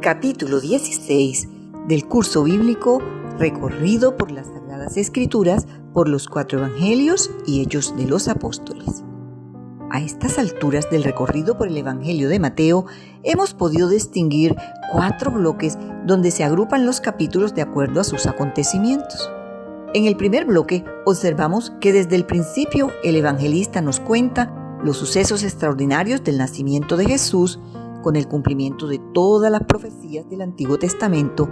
Capítulo 16 del curso bíblico Recorrido por las Sagradas Escrituras por los 4 Evangelios y Hechos de los Apóstoles. A estas alturas del recorrido por el Evangelio de Mateo, hemos podido distinguir 4 bloques donde se agrupan los capítulos de acuerdo a sus acontecimientos. En el primer bloque observamos que desde el principio el evangelista nos cuenta los sucesos extraordinarios del nacimiento de Jesús con el cumplimiento de todas las profecías del Antiguo Testamento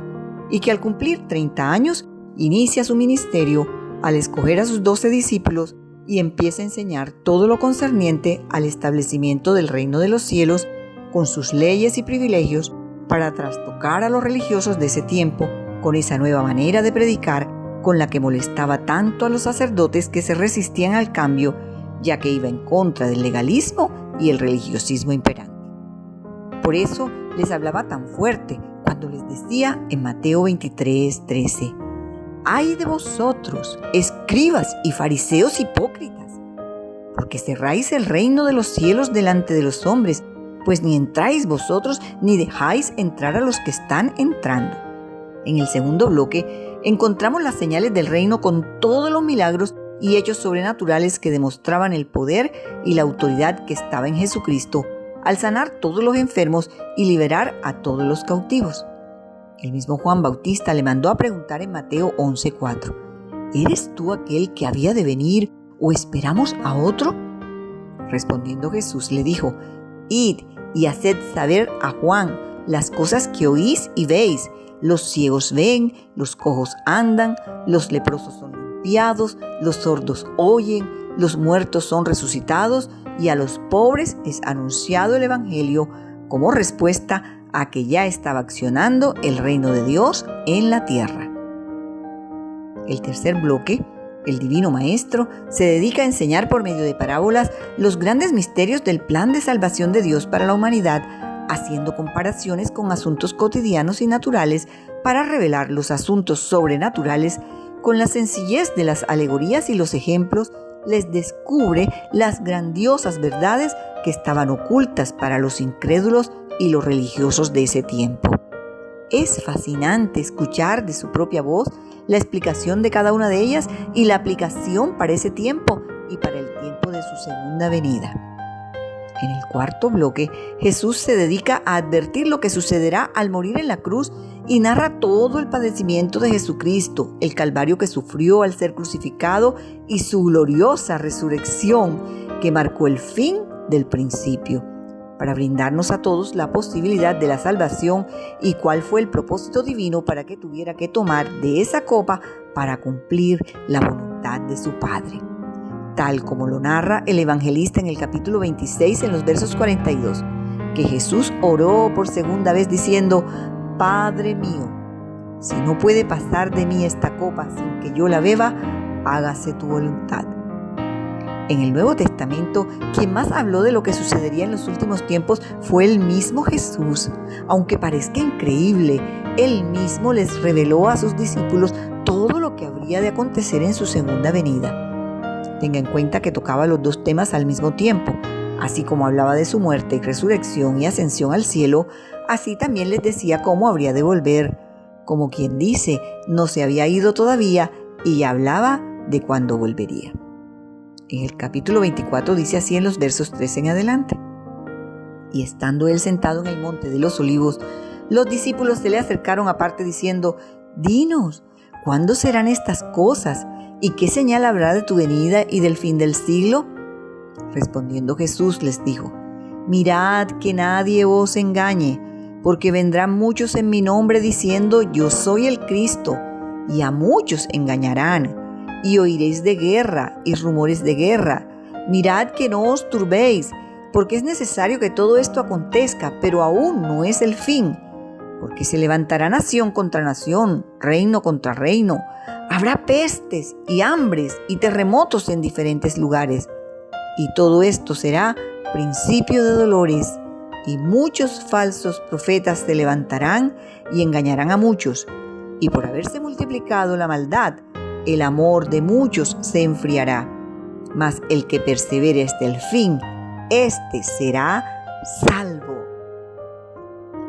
y que al cumplir 30 años inicia su ministerio al escoger a sus 12 discípulos y empieza a enseñar todo lo concerniente al establecimiento del reino de los cielos con sus leyes y privilegios para trastocar a los religiosos de ese tiempo con esa nueva manera de predicar con la que molestaba tanto a los sacerdotes que se resistían al cambio, ya que iba en contra del legalismo y el religiosismo imperante. Por eso les hablaba tan fuerte cuando les decía en Mateo 23:13: ¡Ay de vosotros, escribas y fariseos hipócritas! Porque cerráis el reino de los cielos delante de los hombres, pues ni entráis vosotros ni dejáis entrar a los que están entrando. En el segundo bloque encontramos las señales del reino con todos los milagros y hechos sobrenaturales que demostraban el poder y la autoridad que estaba en Jesucristo al sanar todos los enfermos y liberar a todos los cautivos. El mismo Juan Bautista le mandó a preguntar en Mateo 11:4: ¿Eres tú aquel que había de venir o esperamos a otro? Respondiendo Jesús le dijo: Id y haced saber a Juan las cosas que oís y veis. Los ciegos ven, los cojos andan, los leprosos son limpiados, los sordos oyen, los muertos son resucitados y a los pobres es anunciado el Evangelio como respuesta a que ya estaba accionando el reino de Dios en la tierra. El tercer bloque, el Divino Maestro, se dedica a enseñar por medio de parábolas los grandes misterios del plan de salvación de Dios para la humanidad, haciendo comparaciones con asuntos cotidianos y naturales para revelar los asuntos sobrenaturales. Con la sencillez de las alegorías y los ejemplos, les descubre las grandiosas verdades que estaban ocultas para los incrédulos y los religiosos de ese tiempo. Es fascinante escuchar de su propia voz la explicación de cada una de ellas y la aplicación para ese tiempo y para el tiempo de su segunda venida. En el cuarto bloque, Jesús se dedica a advertir lo que sucederá al morir en la cruz y narra todo el padecimiento de Jesucristo, el calvario que sufrió al ser crucificado y su gloriosa resurrección que marcó el fin del principio, para brindarnos a todos la posibilidad de la salvación y cuál fue el propósito divino para que tuviera que tomar de esa copa para cumplir la voluntad de su Padre. Tal como lo narra el evangelista en el capítulo 26 en los versos 42, que Jesús oró por segunda vez diciendo: Padre mío, si no puede pasar de mí esta copa sin que yo la beba, hágase tu voluntad. En el Nuevo Testamento, quien más habló de lo que sucedería en los últimos tiempos fue el mismo Jesús. Aunque parezca increíble, él mismo les reveló a sus discípulos todo lo que habría de acontecer en su segunda venida. Tenga en cuenta que tocaba los 2 temas al mismo tiempo. Así como hablaba de su muerte y resurrección y ascensión al cielo, así también les decía cómo habría de volver. Como quien dice, no se había ido todavía y ya hablaba de cuándo volvería. En el capítulo 24 dice así en los versos 3 en adelante: Y estando él sentado en el monte de los olivos, los discípulos se le acercaron aparte diciendo: Dinos, ¿cuándo serán estas cosas? ¿Y qué señal habrá de tu venida y del fin del siglo? Respondiendo Jesús les dijo: Mirad que nadie os engañe, porque vendrán muchos en mi nombre diciendo: Yo soy el Cristo, y a muchos engañarán. Y oiréis de guerra y rumores de guerra. Mirad que no os turbéis, porque es necesario que todo esto acontezca, pero aún no es el fin. Porque se levantará nación contra nación, reino contra reino. Habrá pestes y hambres y terremotos en diferentes lugares. Y todo esto será principio de dolores. Y muchos falsos profetas se levantarán y engañarán a muchos. Y por haberse multiplicado la maldad, el amor de muchos se enfriará. Mas el que persevere hasta el fin, éste será salvo.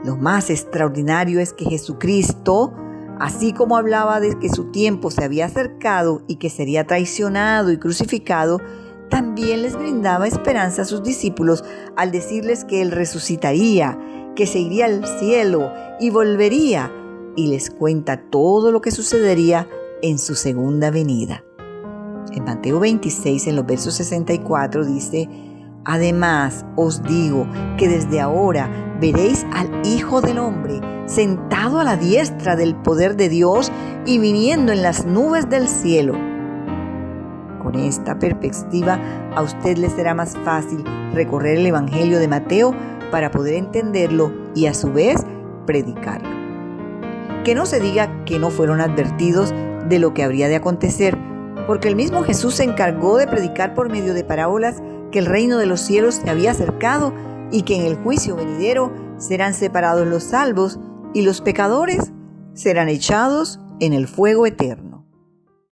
Lo más extraordinario es que Jesucristo, así como hablaba de que su tiempo se había acercado y que sería traicionado y crucificado, también les brindaba esperanza a sus discípulos al decirles que Él resucitaría, que se iría al cielo y volvería, y les cuenta todo lo que sucedería en su segunda venida. En Mateo 26, en los versos 64, dice: además os digo que desde ahora veréis al Hijo del Hombre sentado a la diestra del poder de Dios y viniendo en las nubes del cielo. Con esta perspectiva, a usted le será más fácil recorrer el Evangelio de Mateo para poder entenderlo y a su vez predicarlo. Que no se diga que no fueron advertidos de lo que habría de acontecer, porque el mismo Jesús se encargó de predicar por medio de parábolas que el reino de los cielos se había acercado y que en el juicio venidero serán separados los salvos y los pecadores serán echados en el fuego eterno.